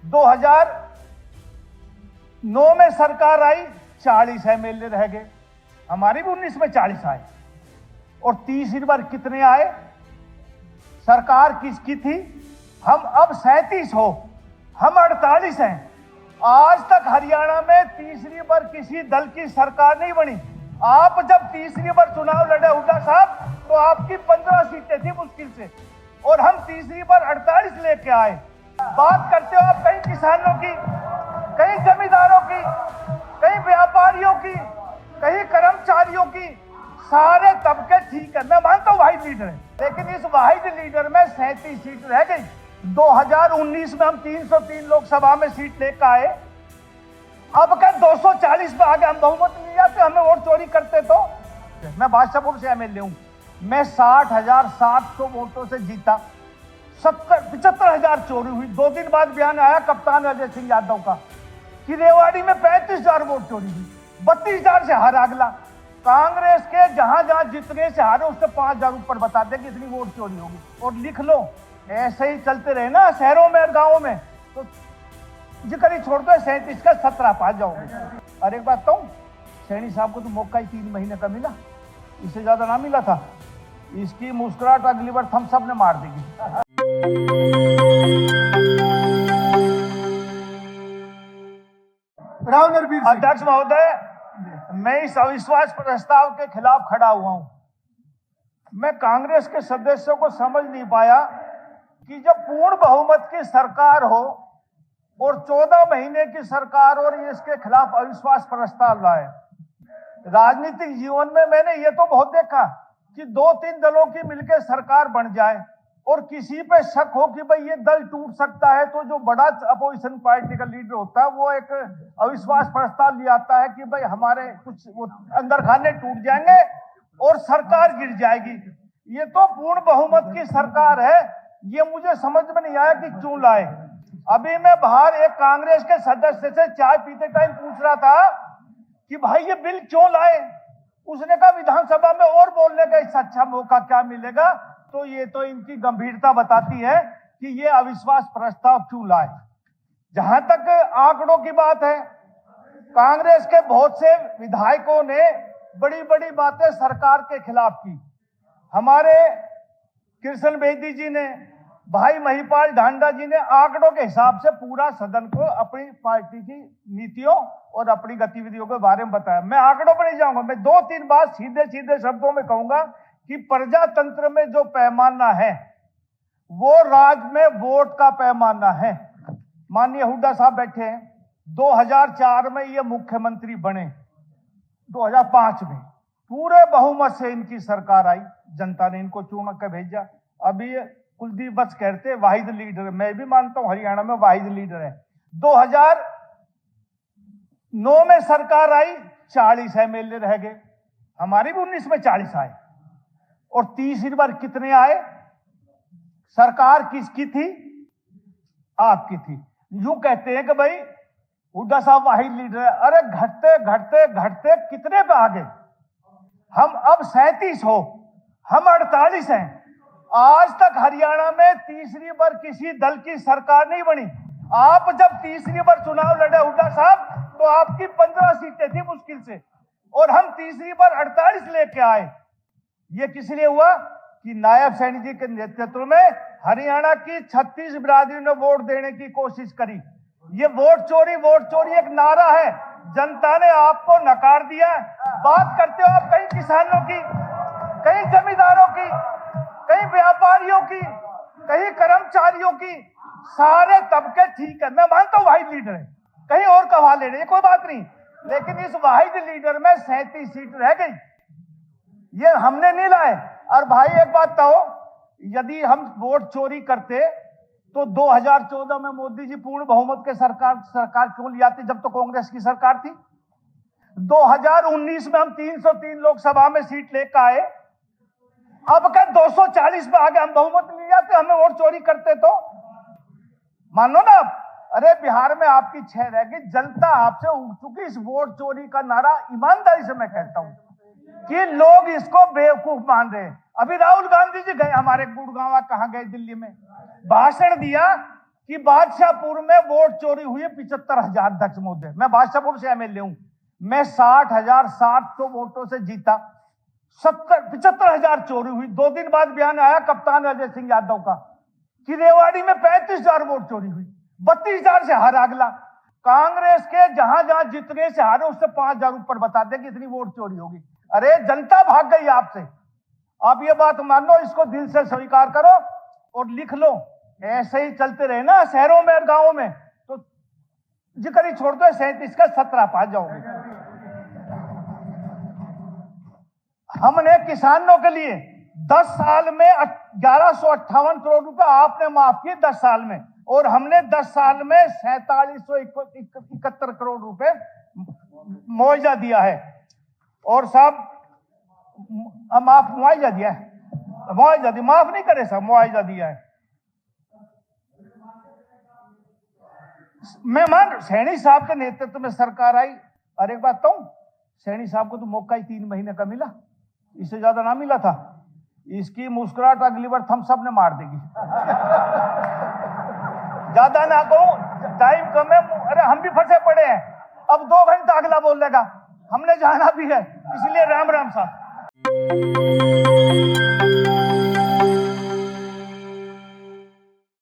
2009 में सरकार आई, 40 एमएलए रह गए। हमारी भी 19 में 40 आए। और तीसरी बार कितने आए? सरकार किसकी थी? हम अब 37 हो, हम 48 हैं। आज तक हरियाणा में तीसरी बार किसी दल की सरकार नहीं बनी। आप जब तीसरी बार चुनाव लड़े हुड्डा साहब, तो आपकी 15 सीटें थी मुश्किल से, और हम तीसरी बार 48 लेके आए। बात करते हो आप कहीं किसानों की, कहीं जमींदारों की, कहीं व्यापारियों की, कहीं कर्मचारियों की, सारे तबके ठीक है। मैं मानता हूं वाहिद लीडर है, लेकिन इस वाहिद लीडर में 37 सीट रह गई। 2019 में हम 303 लोकसभा में सीट लेकर आए। अब क्या 240 पे आगे हम बहुमत नहीं जाते? हमें वोट चोरी करते तो। मैं बादशाहपुर से एमएलए हूं, मैं 60,700 वोटों से जीता। 75,000 चोरी हुई। 2 दिन बाद बयान आया कप्तान अजय सिंह यादव का कि रेवाड़ी में 35,000 वोट चोरी हुई, 32,000 से हारा अगला। कांग्रेस के जहां जहां जितने से हारे उससे 5,000 ऊपर बता दें कि इतनी वोट चोरी होगी। और लिख लो, ऐसे ही चलते रहे ना शहरों में और गांवों में, तो जिक्र ही छोड़ दो, 37 का 17 पा जाओगे। और एक बात कहूं, सैनी साहब को तो मौका ही 3 महीने का मिला, इससे ज्यादा ना मिला था। इसकी मुस्कुराहट अगली बार हम सब ने मार देगी। अध्यक्ष महोदय, मैं इस अविश्वास प्रस्ताव के खिलाफ खड़ा हुआ हूं। मैं कांग्रेस के सदस्यों को समझ नहीं पाया कि जब पूर्ण बहुमत की सरकार हो और 14 महीने की सरकार और इसके खिलाफ अविश्वास प्रस्ताव लाए। राजनीतिक जीवन में मैंने ये तो बहुत देखा कि 2-3 दलों की मिलकर सरकार बन जाए और किसी पे शक हो कि भाई ये दल टूट सकता है, तो जो बड़ा अपोजिशन पार्टी का लीडर होता है वो एक अविश्वास प्रस्ताव ले आता है कि भाई हमारे कुछ अंदर खाने टूट जाएंगे और सरकार गिर जाएगी। ये तो पूर्ण बहुमत की सरकार है, ये मुझे समझ में नहीं आया कि क्यों लाए। अभी मैं बाहर एक कांग्रेस के सदस्य से चाय पीते टाइम पूछ रहा था कि भाई ये बिल क्यों लाए। उसने कहा विधानसभा में और बोलने का इससे अच्छा मौका क्या मिलेगा। तो ये तो इनकी गंभीरता बताती है कि ये अविश्वास प्रस्ताव क्यों लाए। जहां तक आंकड़ों की बात है, कांग्रेस के बहुत से विधायकों ने बड़ी बड़ी बातें सरकार के खिलाफ की। हमारे कृष्ण बेदी जी ने, भाई महिपाल ढांडा जी ने आंकड़ों के हिसाब से पूरा सदन को अपनी पार्टी की नीतियों और अपनी गतिविधियों के बारे में बताया। मैं आंकड़ों पर नहीं जाऊंगा, मैं 2-3 बात सीधे सीधे शब्दों में कहूंगा कि प्रजातंत्र में जो पैमाना है वो राज्य में वोट का पैमाना है। माननीय हुड्डा साहब बैठे हैं, 2004 में ये मुख्यमंत्री बने, 2005 में पूरे बहुमत से इनकी सरकार आई, जनता ने इनको चुन कर भेजा। अभी कुलदीप बस कहते वाहिद लीडर है, मैं भी मानता हूं हरियाणा में वाहिद लीडर है। 2009 में सरकार आई, 40 एमएलए रह गए। हमारी भी 19 में 40 आए। और तीसरी बार कितने आए? सरकार किसकी थी? आपकी थी। यूं कहते हैं कि भाई हुड्डा साहब वाहिद लीडर है। अरे घटते घटते घटते कितने पे आ गए? हम अब 37 हो, हम 48 हैं। आज तक हरियाणा में तीसरी बार किसी दल की सरकार नहीं बनी। आप जब तीसरी बार चुनाव लड़े हुड्डा साहब, तो आपकी 15 सीटें थी मुश्किल से, और हम तीसरी बार 48 लेके आए। ये किस लिए हुआ कि नायब सैनी जी के नेतृत्व में हरियाणा की 36 बिरादरी ने वोट देने की कोशिश करी। ये वोट चोरी एक नारा है, जनता ने आपको नकार दिया। बात करते हो आप कहीं किसानों की, कहीं जमींदारों की, कहीं व्यापारियों की, कहीं कर्मचारियों की, सारे तबके ठीक है। मैं मानता हूं वाहिद लीडर है, कहीं और का हवाले नहीं, कोई बात नहीं, लेकिन इस वाहिद लीडर में 37 सीट रह गई। ये हमने नहीं लाए। और भाई एक बात कहो, यदि हम वोट चोरी करते तो 2014 में मोदी जी पूर्ण बहुमत के सरकार क्यों ले आते जब तो कांग्रेस की सरकार थी। 2019 में हम 303 लोकसभा में सीट लेकर आए। अब क्या 240 पे आगे हम बहुमत ले जाते? हमें वोट चोरी करते तो मानो ना। अरे बिहार में आपकी 6 रह गई, जनता आपसे उठ चुकी। इस वोट चोरी का नारा ईमानदारी से मैं कहता हूं कि लोग इसको बेवकूफ मान रहे हैं। अभी राहुल गांधी जी गए हमारे गुड़गांव, कहां गए? दिल्ली में भाषण दिया कि बादशाहपुर में वोट चोरी हुई 75,000 अध्यक्ष महोदय। मैं बादशाहपुर से एमएलए हूं, मैं 60,700 वोटों से जीता। 75,000 चोरी हुई। 2 दिन बाद बयान आया कप्तान अजय सिंह यादव का कि रेवाड़ी में 35,000 वोट चोरी हुई, 32,000 से हारा अगला। कांग्रेस के जहां जहां जितने से हारे उससे 5,000 ऊपर बताते हैं कि इतनी वोट चोरी होगी। अरे जनता भाग गई आपसे। आप ये बात मानो, इसको दिल से स्वीकार करो और लिख लो। ऐसे ही चलते रहे ना शहरों में और गांवों में तो जिक्र ही छोड़ दो, 37 का 17 पा जाओगे। हमने किसानों के लिए 10 साल में 1158 करोड़ रुपए आपने माफ किए 10 साल में, और हमने 10 साल में 4771 करोड़ रुपए मुआवजा दिया है। और साहब माफ मुआवजा दिया है, मुआवजा दिया, माफ नहीं करे साहब, मुआवजा दिया है। मैं मान सैनी साहब के नेतृत्व में सरकार आई। और एक बात कहूं, सैनी साहब को तो मौका ही 3 महीने का मिला, इससे ज्यादा ना मिला था। इसकी मुस्कुराहट अगली बार हम सब ने मार देगी। ज्यादा ना कहूं, टाइम कम है। अरे हम भी फंसे पड़े हैं, अब 2 घंटा अगला बोल देगा, हमने जाना भी है, इसलिए राम राम साहब।